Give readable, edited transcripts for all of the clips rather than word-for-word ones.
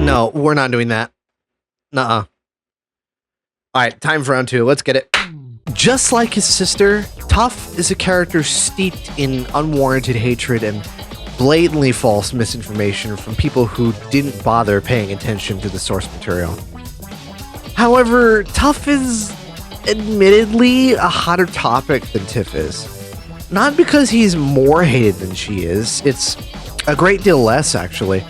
No, we're not doing that. Nuh-uh. Alright, time for round 2. Let's get it. Just like his sister, Tuff is a character steeped in unwarranted hatred and blatantly false misinformation from people who didn't bother paying attention to the source material. However, Tuff is admittedly a hotter topic than Tiff is. Not because he's more hated than she is, it's a great deal less, actually.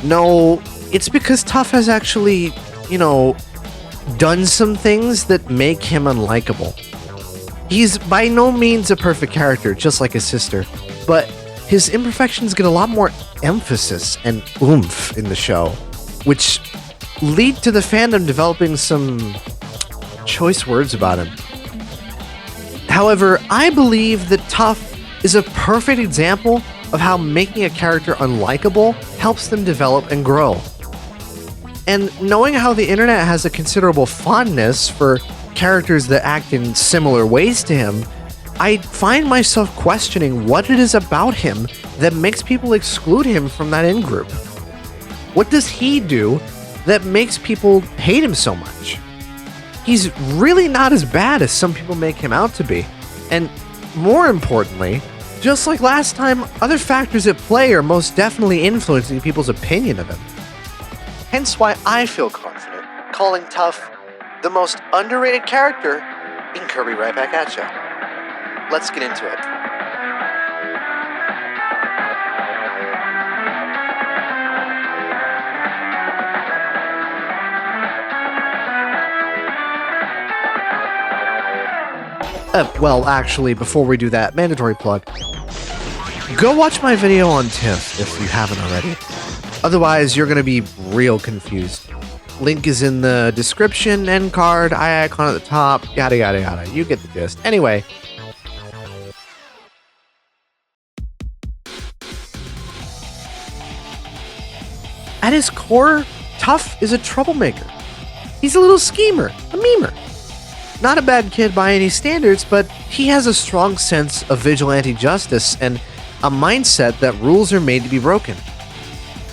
No, it's because Tuff has actually, done some things that make him unlikable. He's by no means a perfect character, just like his sister, but his imperfections get a lot more emphasis and oomph in the show, which lead to the fandom developing some choice words about him. However, I believe that Tuff is a perfect example of how making a character unlikable helps them develop and grow. And knowing how the internet has a considerable fondness for characters that act in similar ways to him, I find myself questioning what it is about him that makes people exclude him from that in-group. What does he do that makes people hate him so much? He's really not as bad as some people make him out to be. And more importantly, just like last time, other factors at play are most definitely influencing people's opinion of him. Hence why I feel confident calling Tuff the most underrated character in Kirby Right Back At Ya. Let's get into it. Well, actually, before we do that, mandatory plug. Go watch my video on Tiff if you haven't already. Otherwise, you're going to be real confused. Link is in the description, end card, eye icon at the top, yada yada yada. You get the gist. Anyway. At his core, Tuff is a troublemaker. He's a little schemer, a memer. Not a bad kid by any standards, but he has a strong sense of vigilante justice and a mindset that rules are made to be broken.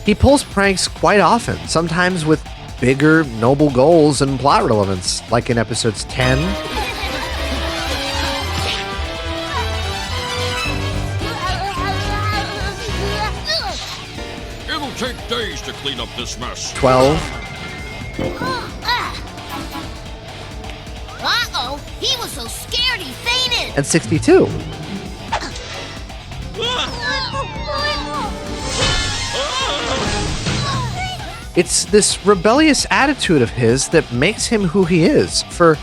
He pulls pranks quite often, sometimes with bigger, noble goals and plot relevance, like in episodes 10, It'll take days to clean up this mess. 12, Uh-oh, he was so scared he fainted. and 62. It's this rebellious attitude of his that makes him who he is, for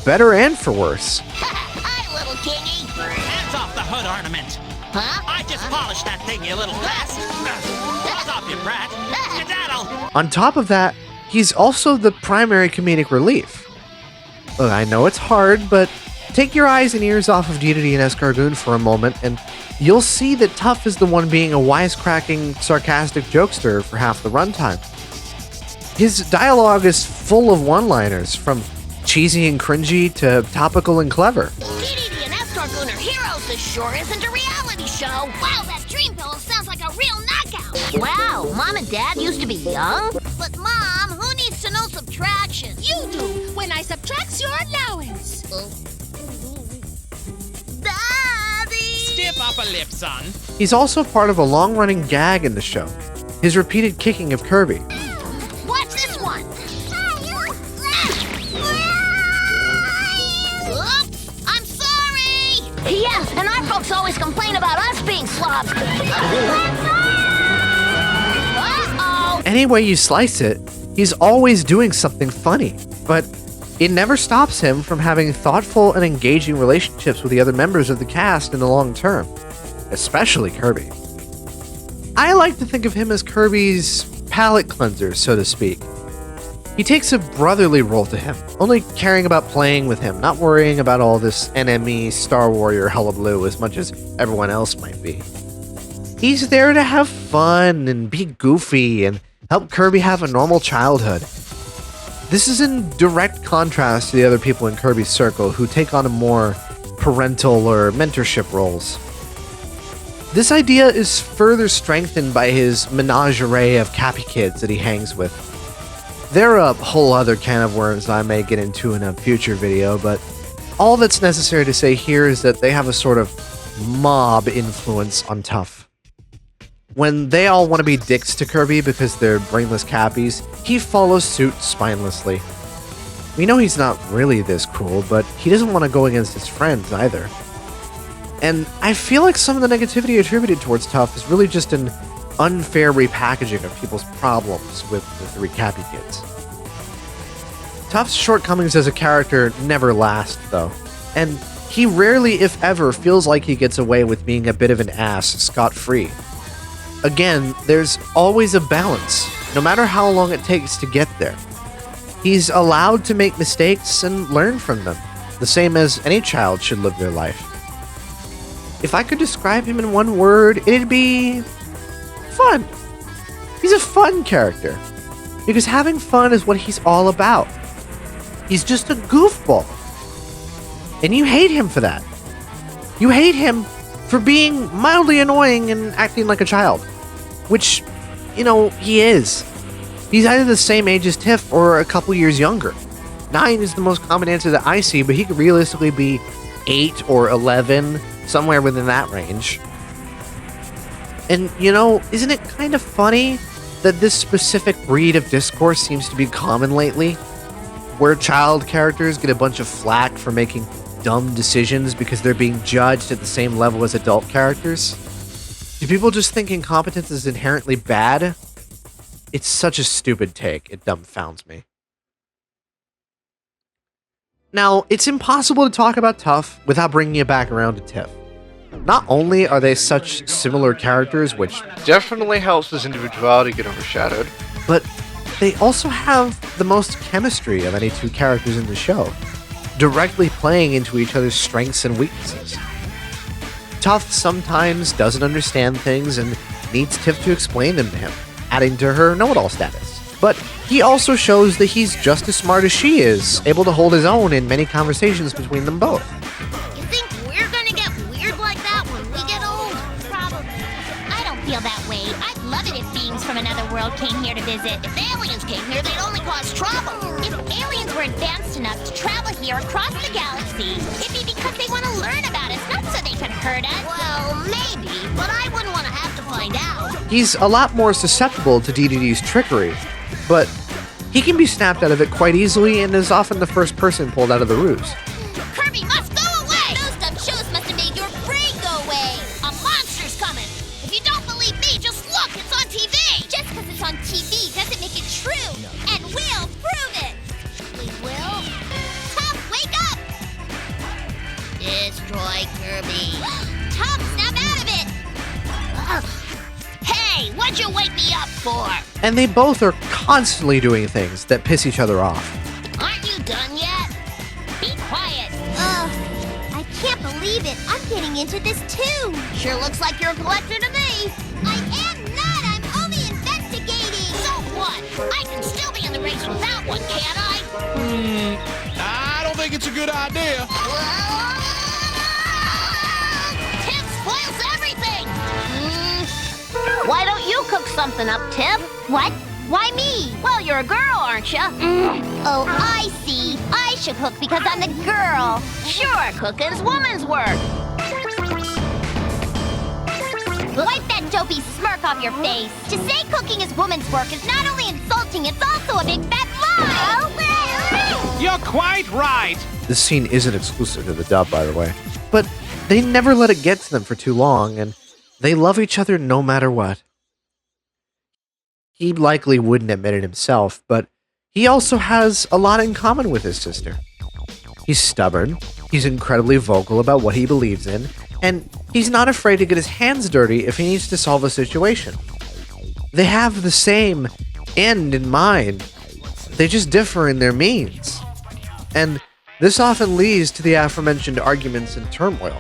better and for worse. Hi, little kingy. Hands off the hood ornament. Huh? I just polished that thing, you little pest. Hands off, you brat. Skedaddle. On top of that, he's also the primary comedic relief. Look, I know it's hard, but take your eyes and ears off of Dedede and Escargoon for a moment, and you'll see that Tuff is the one being a wisecracking, sarcastic jokester for half the runtime. His dialogue is full of one-liners, from cheesy and cringy to topical and clever. Dedede and Escargoon are heroes. This sure isn't a reality show. Wow, that dream pillow sounds like a real knockout. Wow, Mom and Dad used to be young? But Mom, who needs to know subtraction? You do, when I subtract your allowance. Daddy! Stiff upper lip, son. He's also part of a long-running gag in the show, his repeated kicking of Kirby. Watch this one. Oops, I'm sorry. Yes, and our folks always complain about us being slobs. Uh-oh. Any way you slice it, he's always doing something funny, but it never stops him from having thoughtful and engaging relationships with the other members of the cast in the long term, especially Kirby. I like to think of him as Kirby's palate cleanser, so to speak. He takes a brotherly role to him, only caring about playing with him, not worrying about all this NME Star Warrior hullabaloo as much as everyone else might be. He's there to have fun and be goofy and help Kirby have a normal childhood. This is in direct contrast to the other people in Kirby's circle who take on a more parental or mentorship roles. This idea is further strengthened by his menagerie of Cappy kids that he hangs with. They're a whole other can of worms I may get into in a future video, but all that's necessary to say here is that they have a sort of mob influence on Tuff. When they all want to be dicks to Kirby because they're brainless cappies, he follows suit spinelessly. We know he's not really this cruel, but he doesn't want to go against his friends either. And I feel like some of the negativity attributed towards Tuff is really just an unfair repackaging of people's problems with the three Cappy kids. Tuff's shortcomings as a character never last, though, and he rarely, if ever, feels like he gets away with being a bit of an ass scot-free. Again, there's always a balance, no matter how long it takes to get there. He's allowed to make mistakes and learn from them, the same as any child should live their life. If I could describe him in one word, it'd be fun. He's a fun character, because having fun is what he's all about. He's just a goofball. And you hate him for that. You hate him for being mildly annoying and acting like a child. Which, you know, he is. He's either the same age as Tiff or a couple years younger. 9 is the most common answer that I see, but he could realistically be 8 or 11, somewhere within that range. And, you know, isn't it kind of funny that this specific breed of discourse seems to be common lately? Where child characters get a bunch of flack for making dumb decisions because they're being judged at the same level as adult characters? Do people just think incompetence is inherently bad? It's such a stupid take, it dumbfounds me. Now, it's impossible to talk about Tuff without bringing it back around to Tiff. Not only are they such similar characters, which definitely helps his individuality get overshadowed, but they also have the most chemistry of any two characters in the show, directly playing into each other's strengths and weaknesses. Tuff sometimes doesn't understand things and needs Tiff to explain them to him, adding to her know-it-all status. But he also shows that he's just as smart as she is, able to hold his own in many conversations between them both. You think we're gonna get weird like that when we get old? Probably. I don't feel that way. I'd love it if beings from another world came here to visit. If aliens came here, they'd only cause trouble. If aliens were advanced enough to travel here across the galaxy, it'd be because they want to learn about us, not so they could hurt us. Well, maybe, but I wouldn't want to have to find out. He's a lot more susceptible to DDD's trickery, but he can be snapped out of it quite easily and is often the first person pulled out of the ruse. Kirby must go away! Those dumb shows must have made your brain go away! A monster's coming! If you don't believe me, just look! It's on TV! Just because it's on TV doesn't make it true! And we'll prove it! We will? Tuff, wake up! Destroy Kirby! Tuff, snap out of it! Ugh. Hey, what'd you wake me up for? And they both are constantly doing things that piss each other off. Aren't you done yet? Be quiet! I can't believe it. I'm getting into this too. Sure looks like you're a collector to me. I am not. I'm only investigating. So what? I can still be in the race without one, can't I? I don't think it's a good idea. Tiff spoils everything. Why don't you cook something up, Tiff? What? Why me? Well, you're a girl, aren't you? Oh, I see. I should cook because I'm the girl. Sure, cooking's woman's work. Wipe that dopey smirk off your face. To say cooking is woman's work is not only insulting, it's also a big fat lie. You're quite right. This scene isn't exclusive to the dub, by the way. But they never let it get to them for too long, and they love each other no matter what. He likely wouldn't admit it himself, but he also has a lot in common with his sister. He's stubborn, he's incredibly vocal about what he believes in, and he's not afraid to get his hands dirty if he needs to solve a situation. They have the same end in mind, they just differ in their means. And this often leads to the aforementioned arguments and turmoil.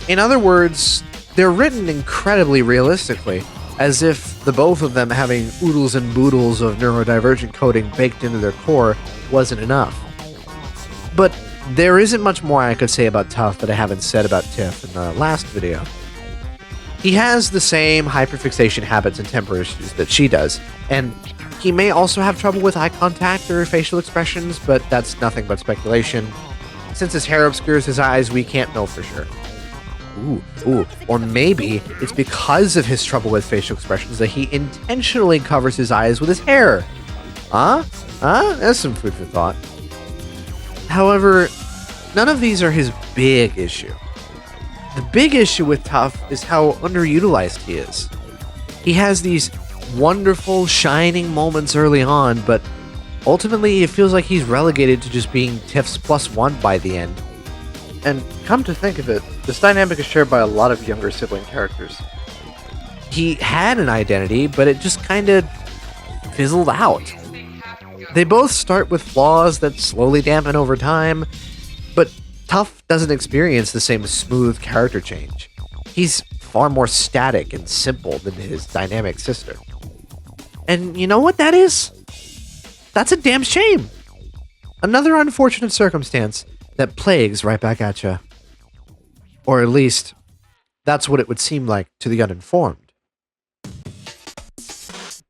In other words, they're written incredibly realistically, as if the both of them having oodles and boodles of neurodivergent coding baked into their core wasn't enough. But there isn't much more I could say about Tuff that I haven't said about Tiff in the last video. He has the same hyperfixation habits and temper issues that she does, and he may also have trouble with eye contact or facial expressions, but that's nothing but speculation. Since his hair obscures his eyes, we can't know for sure. Ooh, or maybe it's because of his trouble with facial expressions that he intentionally covers his eyes with his hair. Huh? That's some food for thought. However, none of these are his big issue. The big issue with Tuff is how underutilized he is. He has these wonderful, shining moments early on, but ultimately it feels like he's relegated to just being Tiff's +1 by the end. And come to think of it, this dynamic is shared by a lot of younger sibling characters. He had an identity, but it just kind of fizzled out. They both start with flaws that slowly dampen over time, but Tuff doesn't experience the same smooth character change. He's far more static and simple than his dynamic sister. And you know what that is? That's a damn shame. Another unfortunate circumstance that plagues right back at you. Or at least, that's what it would seem like to the uninformed.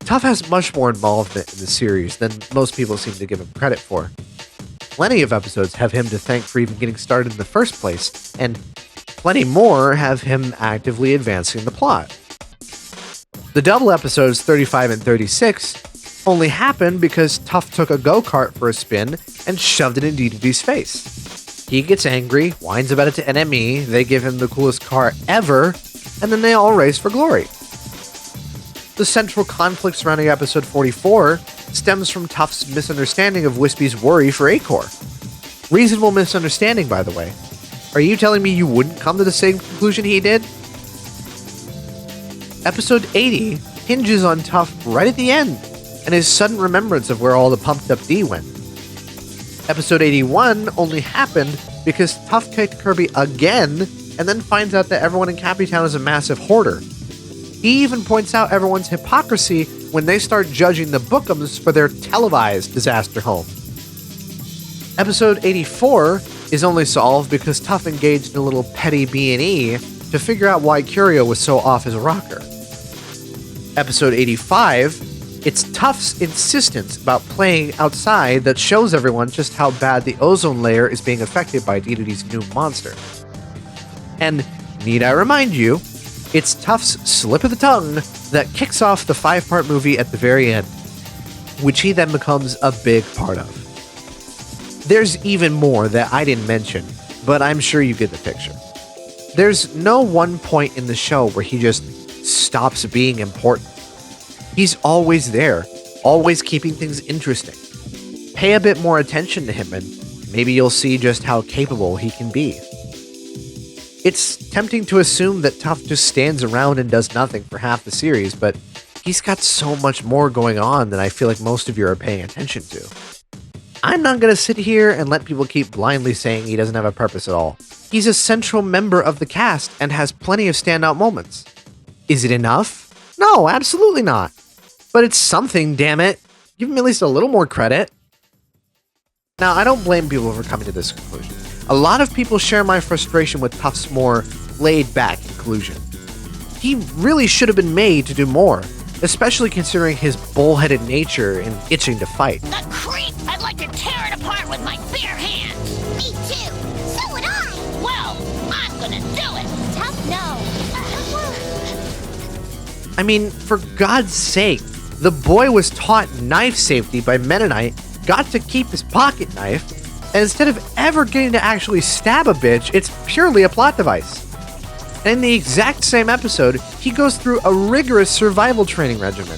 Tuff has much more involvement in the series than most people seem to give him credit for. Plenty of episodes have him to thank for even getting started in the first place, and plenty more have him actively advancing the plot. The double episodes 35 and 36 only happened because Tuff took a go-kart for a spin and shoved it in DDD's face. He gets angry, whines about it to NME, they give him the coolest car ever, and then they all race for glory. The central conflict surrounding episode 44 stems from Tuff's misunderstanding of Wispy's worry for Acor. Reasonable misunderstanding, by the way. Are you telling me you wouldn't come to the same conclusion he did? Episode 80 hinges on Tuff right at the end, and his sudden remembrance of where all the pumped up D went. Episode 81 only happened because Tuff kicked Kirby again, and then finds out that everyone in Cappytown is a massive hoarder. He even points out everyone's hypocrisy when they start judging the Bookums for their televised disaster home. Episode 84 is only solved because Tuff engaged in a little petty B&E to figure out why Curio was so off as a rocker. Episode 85, it's Tuff's insistence about playing outside that shows everyone just how bad the ozone layer is being affected by DDD's new monster. And need I remind you, it's Tuff's slip of the tongue that kicks off the 5-part movie at the very end, which he then becomes a big part of. There's even more that I didn't mention, but I'm sure you get the picture. There's no one point in the show where he just stops being important. He's always there, always keeping things interesting. Pay a bit more attention to him and maybe you'll see just how capable he can be. It's tempting to assume that Tuff just stands around and does nothing for half the series, but he's got so much more going on than I feel like most of you are paying attention to. I'm not going to sit here and let people keep blindly saying he doesn't have a purpose at all. He's a central member of the cast and has plenty of standout moments. Is it enough? No, absolutely not. But it's something, damn it. Give him at least a little more credit. Now, I don't blame people for coming to this conclusion. A lot of people share my frustration with Tuff's more laid-back conclusion. He really should have been made to do more, especially considering his bullheaded nature and itching to fight. The creep! I'd like to tear it apart with my bare hands! Me too! So would I! Well, I'm gonna do it! Tuff, no! I mean, for God's sake, the boy was taught knife safety by Mennonite, got to keep his pocket knife, and instead of ever getting to actually stab a bitch, it's purely a plot device. And in the exact same episode, he goes through a rigorous survival training regimen.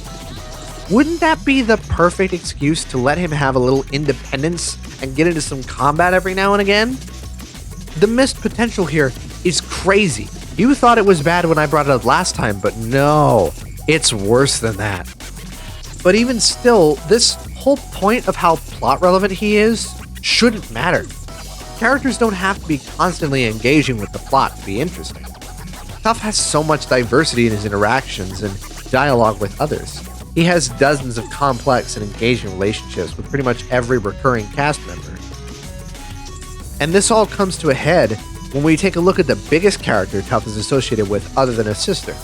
Wouldn't that be the perfect excuse to let him have a little independence and get into some combat every now and again? The missed potential here is crazy. You thought it was bad when I brought it up last time, but no, it's worse than that. But even still, this whole point of how plot relevant he is shouldn't matter. Characters don't have to be constantly engaging with the plot to be interesting. Tuff has so much diversity in his interactions and dialogue with others. He has dozens of complex and engaging relationships with pretty much every recurring cast member. And this all comes to a head when we take a look at the biggest character Tuff is associated with other than his sister,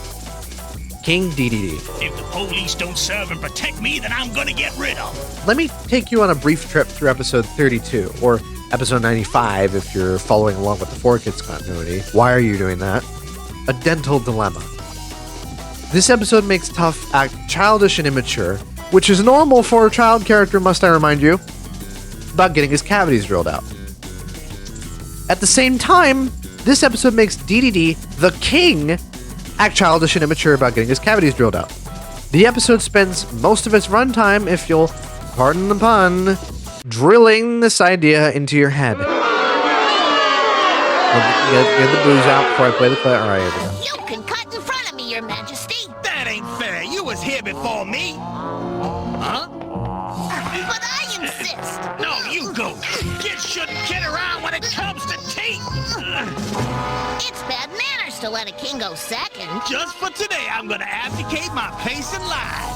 King Dedede. If the police don't serve and protect me, then I'm gonna get rid of. Let me take you on a brief trip through episode 32, or episode 95 if you're following along with the 4Kids continuity. Why are you doing that? A dental dilemma. This episode makes Tuff act childish and immature, which is normal for a child character, must I remind you, about getting his cavities drilled out. At the same time, this episode makes Dedede, the king, act childish and immature about getting his cavities drilled out. The episode spends most of its runtime, if you'll pardon the pun, drilling this idea into your head. Get the booze out before I play the clip. Alright, here we go. You can cut in front of me, Your Majesty. That ain't fair. You was here before me. Huh? But I insist. No, you go. Kids shouldn't kid around when it comes to teeth. It's bad manners to let a king go second. Just for today, I'm gonna abdicate my place in line.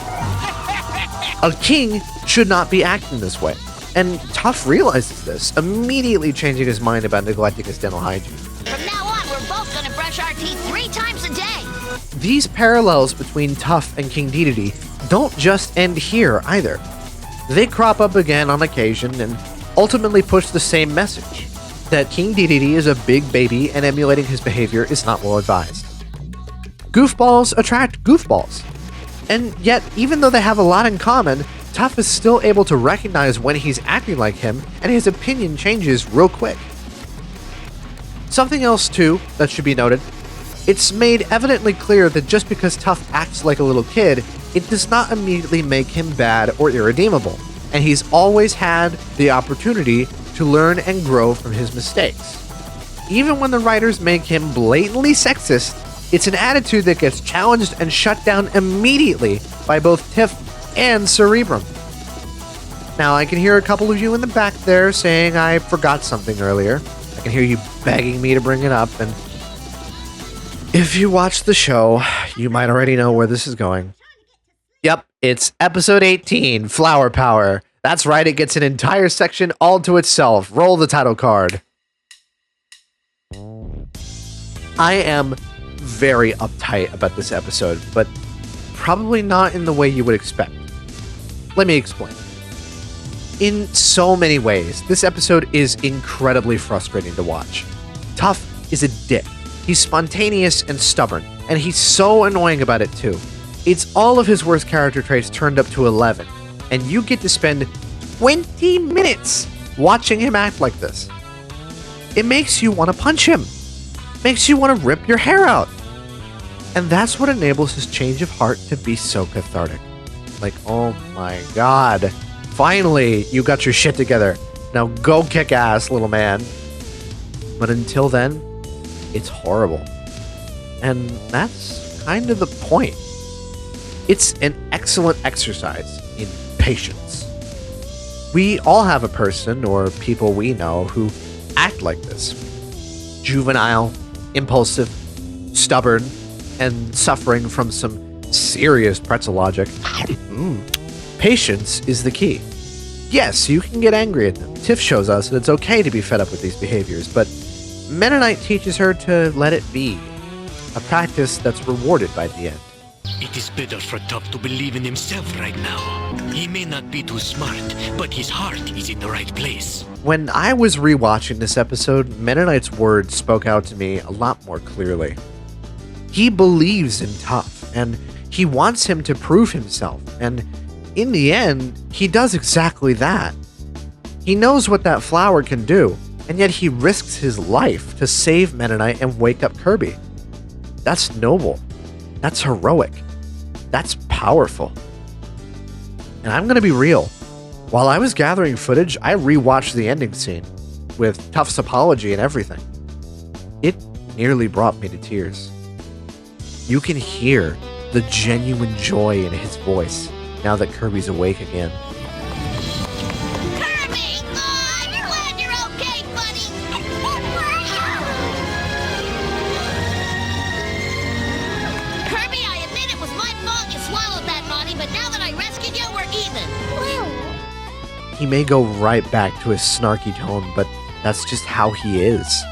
A king should not be acting this way. And Tuff realizes this, immediately changing his mind about neglecting his dental hygiene. From now on, we're both gonna brush our teeth 3 times a day. These parallels between Tuff and King Dedede don't just end here either. They crop up again on occasion and ultimately push the same message, that King Dedede is a big baby and emulating his behavior is not well advised. Goofballs attract goofballs. And yet, even though they have a lot in common, Tuff is still able to recognize when he's acting like him, and his opinion changes real quick. Something else, too, that should be noted. It's made evidently clear that just because Tuff acts like a little kid, it does not immediately make him bad or irredeemable, and he's always had the opportunity to learn and grow from his mistakes. Even when the writers make him blatantly sexist, it's an attitude that gets challenged and shut down immediately by both Tiff and Cerebrum. Now, I can hear a couple of you in the back there saying I forgot something earlier. I can hear you begging me to bring it up, and if you watch the show, you might already know where this is going. Yep, it's episode 18, Flower Power. That's right, it gets an entire section all to itself. Roll the title card. I am very uptight about this episode, but probably not in the way you would expect. Let me explain. In so many ways, this episode is incredibly frustrating to watch. Tuff is a dick. He's spontaneous and stubborn, and he's so annoying about it too. It's all of his worst character traits turned up to 11, and you get to spend 20 minutes watching him act like this. It makes you want to punch him. Makes you want to rip your hair out. And that's what enables his change of heart to be so cathartic. Like, oh my god. Finally, you got your shit together. Now go kick ass, little man. But until then, it's horrible. And that's kind of the point. It's an excellent exercise in patience. We all have a person or people we know who act like this. Juvenile, impulsive, stubborn, and suffering from some serious pretzel logic. Patience is the key. Yes, you can get angry at them. Tiff shows us that it's okay to be fed up with these behaviors, but Mennonite teaches her to let it be. A practice that's rewarded by the end. It is better for Tuff to believe in himself right now. He may not be too smart, but his heart is in the right place. When I was rewatching this episode, Mennonite's words spoke out to me a lot more clearly. He believes in Tuff, and he wants him to prove himself, and in the end, he does exactly that. He knows what that flower can do, and yet he risks his life to save Mennonite and wake up Kirby. That's noble. That's heroic. That's powerful. And I'm gonna be real. While I was gathering footage, I rewatched the ending scene, with Tuff's apology and everything. It nearly brought me to tears. You can hear the genuine joy in his voice now that Kirby's awake again. Kirby! Oh, I'm glad you're okay, buddy. Kirby, I admit it was my fault you swallowed that naughty, but now that I rescued you, we're even. He may go right back to his snarky tone, but that's just how he is.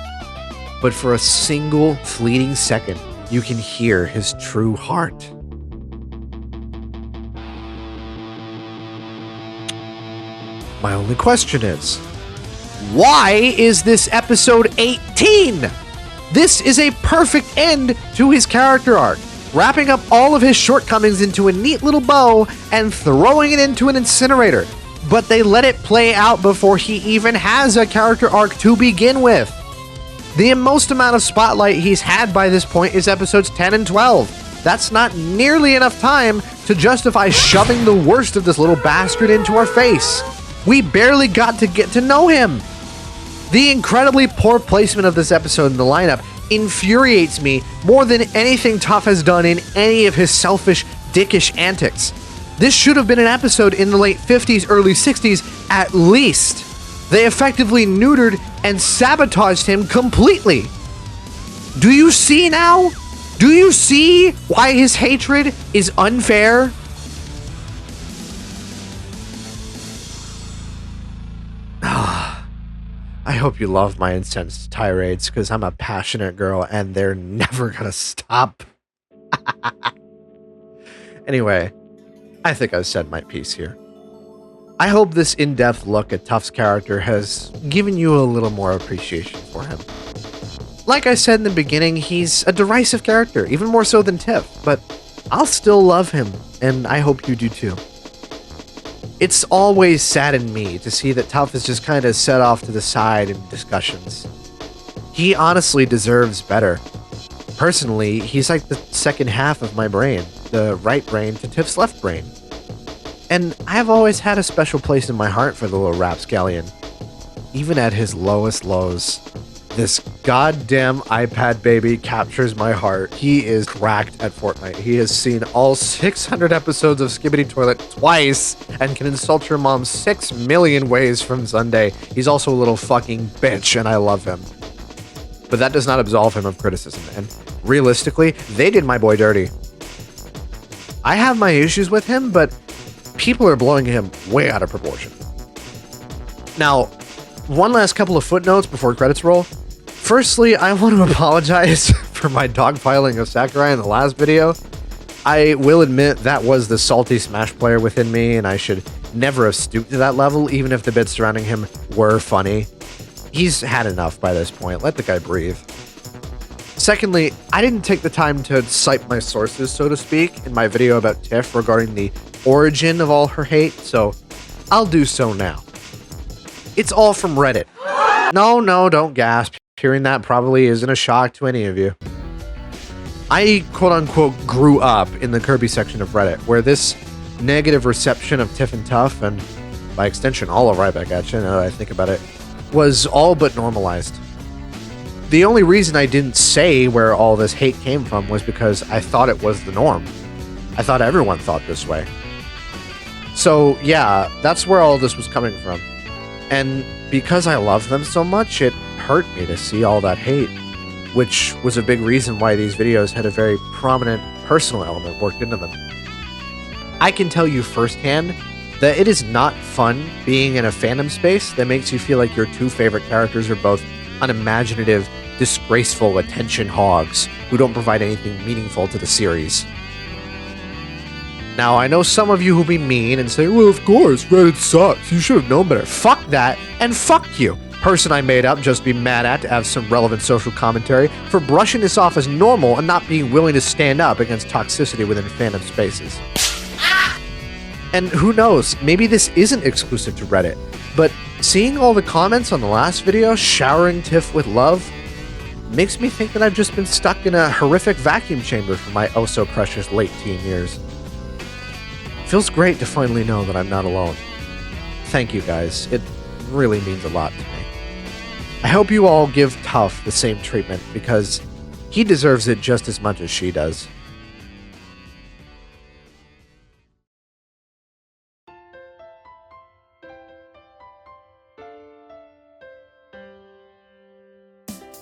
but for a single fleeting second, you can hear his true heart. My only question is, why is this episode 18? This is a perfect end to his character arc, wrapping up all of his shortcomings into a neat little bow and throwing it into an incinerator. But they let it play out before he even has a character arc to begin with. The most amount of spotlight he's had by this point is episodes 10 and 12. That's not nearly enough time to justify shoving the worst of this little bastard into our face. We barely got to get to know him. The incredibly poor placement of this episode in the lineup infuriates me more than anything Tuff has done in any of his selfish, dickish antics. This should have been an episode in the late 50s, early 60s at least. They effectively neutered and sabotaged him completely. Do you see now? Do you see why his hatred is unfair? I hope you love my incensed tirades, because I'm a passionate girl and they're never gonna stop. Anyway, I think I've said my piece here. I hope this in-depth look at Tuff's character has given you a little more appreciation for him. Like I said in the beginning, he's a derisive character, even more so than Tiff, but I'll still love him, and I hope you do too. It's always saddened me to see that Tuff is just kind of set off to the side in discussions. He honestly deserves better. Personally, he's like the second half of my brain, the right brain to Tiff's left brain. And I've always had a special place in my heart for the little rapscallion, even at his lowest lows. This goddamn iPad baby captures my heart. He is cracked at Fortnite. He has seen all 600 episodes of Skibbity Toilet twice and can insult your mom 6 million ways from Sunday. He's also a little fucking bitch, and I love him. But that does not absolve him of criticism, and realistically, they did my boy dirty. I have my issues with him, but people are blowing him way out of proportion. Now, one last couple of footnotes before credits roll. Firstly, I want to apologize for my dogpiling of Sakurai in the last video. I will admit that was the salty Smash player within me, and I should never have stooped to that level, even if the bits surrounding him were funny. He's had enough by this point. Let the guy breathe. Secondly, I didn't take the time to cite my sources, so to speak, in my video about Tiff regarding the origin of all her hate, so I'll do so now. It's all from Reddit. No, don't gasp. Hearing that probably isn't a shock to any of you. I quote-unquote grew up in the Kirby section of Reddit, where this negative reception of Tiff and Tuff, and by extension all of RBAY actually, now that I think about it, was all but normalized. The only reason I didn't say where all this hate came from was because I thought it was the norm. I thought everyone thought this way. So yeah, that's where all this was coming from. And because I love them so much, it hurt me to see all that hate, which was a big reason why these videos had a very prominent personal element worked into them. I can tell you firsthand that it is not fun being in a fandom space that makes you feel like your two favorite characters are both unimaginative, disgraceful attention hogs who don't provide anything meaningful to the series. Now, I know some of you who'll be mean and say, well, of course, Reddit sucks, you should have known better. Fuck that, and fuck you, person I made up just be mad at to have some relevant social commentary, for brushing this off as normal and not being willing to stand up against toxicity within fandom spaces. And who knows, maybe this isn't exclusive to Reddit, but seeing all the comments on the last video showering Tiff with love makes me think that I've just been stuck in a horrific vacuum chamber for my oh-so-precious late teen years. Feels great to finally know that I'm not alone. Thank you guys, it really means a lot to me. I hope you all give Tuff the same treatment, because he deserves it just as much as she does.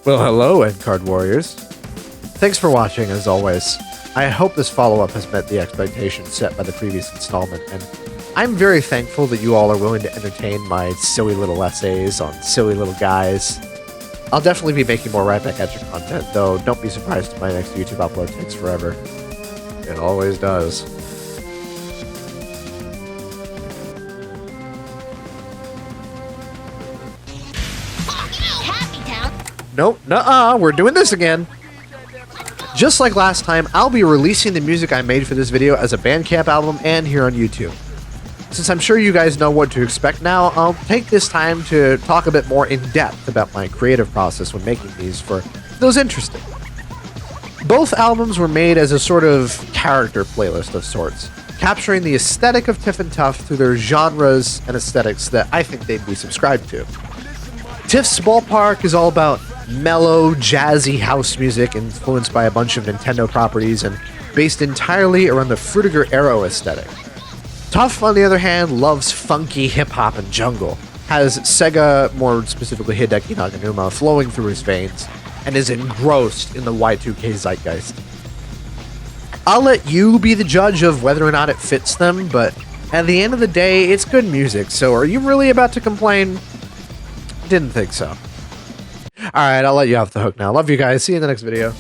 Well, hello, Endcard Warriors. Thanks for watching, as always. I hope this follow-up has met the expectations set by the previous installment, and I'm very thankful that you all are willing to entertain my silly little essays on silly little guys. I'll definitely be making more Right Back At You content, though don't be surprised if my next YouTube upload takes forever. It always does. Happy Town. Nope, nuh-uh, we're doing this again. Just like last time, I'll be releasing the music I made for this video as a Bandcamp album and here on YouTube. Since I'm sure you guys know what to expect now, I'll take this time to talk a bit more in depth about my creative process when making these for those interested. Both albums were made as a sort of character playlist of sorts, capturing the aesthetic of Tiff and Tuff through their genres and aesthetics that I think they'd be subscribed to. Tiff's Ballpark is all about mellow, jazzy house music influenced by a bunch of Nintendo properties and based entirely around the Frutiger Arrow aesthetic. Tuff, on the other hand, loves funky hip-hop and jungle, has Sega, more specifically Hideki Naganuma, flowing through his veins, and is engrossed in the Y2K zeitgeist. I'll let you be the judge of whether or not it fits them, but at the end of the day, it's good music, so are you really about to complain? Didn't think so. Alright, I'll let you off the hook now. Love you guys. See you in the next video.